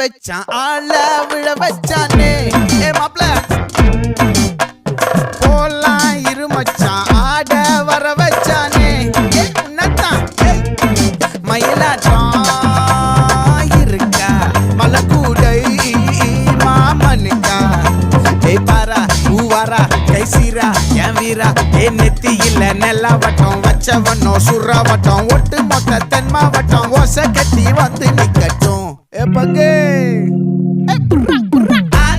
வச்சான் ஆள விழ வச்சானே ஏ மாப்ள போலாம் இருமச்சான் ஆட வர வச்சானே ஏ உன்னதான் மயிலாட்டம் இருக்கா மலக்கூடை மாமனுக்கா ஏ பாரா ஊவாரா கைசீரா என் வீரா ஏ நெத்தி இல்ல நெல்லாவட்டம் வச்சவனும் சுறாவட்டம் ஒட்டு மொத்த தென் மாவட்டம் ஓசை கட்டி வந்து நிக்கட்டும் ஏ பங்கே